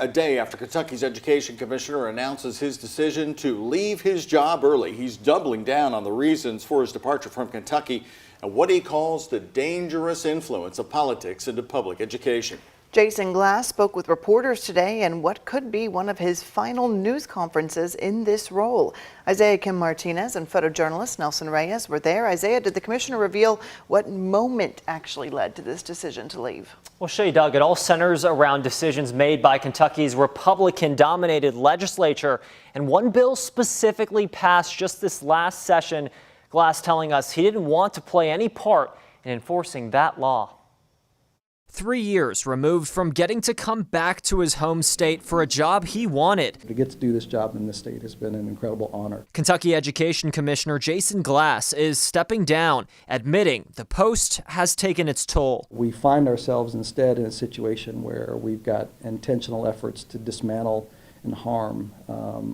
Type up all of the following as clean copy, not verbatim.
A day after Kentucky's education commissioner announces his decision to leave his job early, he's doubling down on the reasons for his departure from Kentucky and what he calls the dangerous influence of politics into public education. Jason Glass spoke with reporters today in what could be one of his final news conferences in this role. Isaiah Kim Martinez and photojournalist Nelson Reyes were there. Isaiah, did the commissioner reveal what moment actually led to this decision to leave? Well, Shay, Doug, it all centers around decisions made by Kentucky's Republican-dominated legislature, and one bill specifically passed just this last session. Glass telling us he didn't want to play any part in enforcing that law. 3 years removed from getting to come back to his home state for a job he wanted. To get to do this job in this state has been an incredible honor. Kentucky Education Commissioner Jason Glass is stepping down, admitting the post has taken its toll. We find ourselves instead in a situation where we've got intentional efforts to dismantle and harm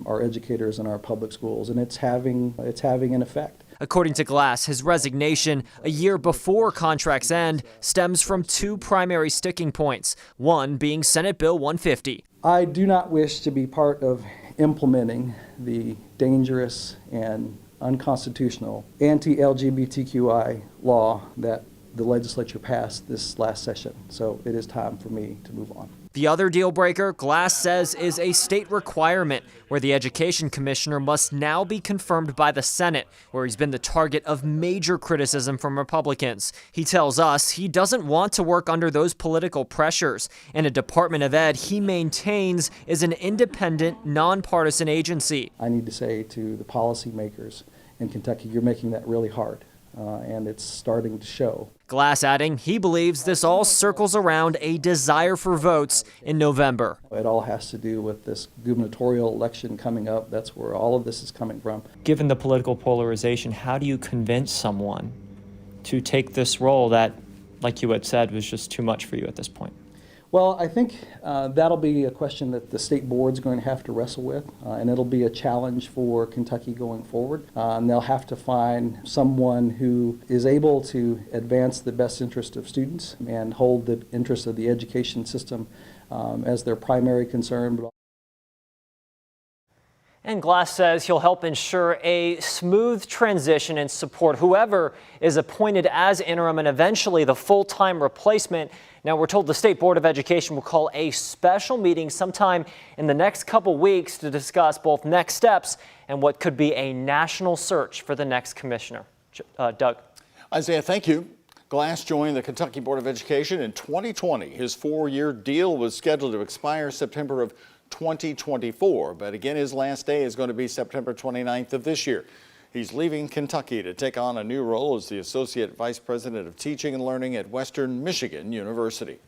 our educators in our public schools, and it's having an effect. According to Glass, his resignation a year before contracts end stems from two primary sticking points, one being Senate Bill 150. I do not wish to be part of implementing the dangerous and unconstitutional anti-LGBTQI law that the legislature passed this last session. So it is time for me to move on. The other deal breaker, Glass says, is a state requirement where the education commissioner must now be confirmed by the Senate, where he's been the target of major criticism from Republicans. He tells us he doesn't want to work under those political pressures, and a Department of Ed he maintains is an independent, nonpartisan agency. I need to say to the policymakers in Kentucky, you're making that really hard, and it's starting to show. Glass adding he believes this all circles around a desire for votes in November. It all has to do with this gubernatorial election coming up. That's where all of this is coming from. Given the political polarization, how do you convince someone to take this role that, like you had said, was just too much for you at this point? Well, I think that'll be a question that the state board's going to have to wrestle with, and it'll be a challenge for Kentucky going forward. And they'll have to find someone who is able to advance the best interest of students and hold the interest of the education system as their primary concern. And Glass says he'll help ensure a smooth transition and support whoever is appointed as interim and eventually the full-time replacement. Now, we're told the State Board of Education will call a special meeting sometime in the next couple weeks to discuss both next steps and what could be a national search for the next commissioner. Doug. Isaiah, thank you. Glass joined the Kentucky Board of Education in 2020. His 4-year deal was scheduled to expire September of 2024, but again, his last day is going to be September 29th of this year. He's leaving Kentucky to take on a new role as the Associate Vice President of Teaching and Learning at Western Michigan University.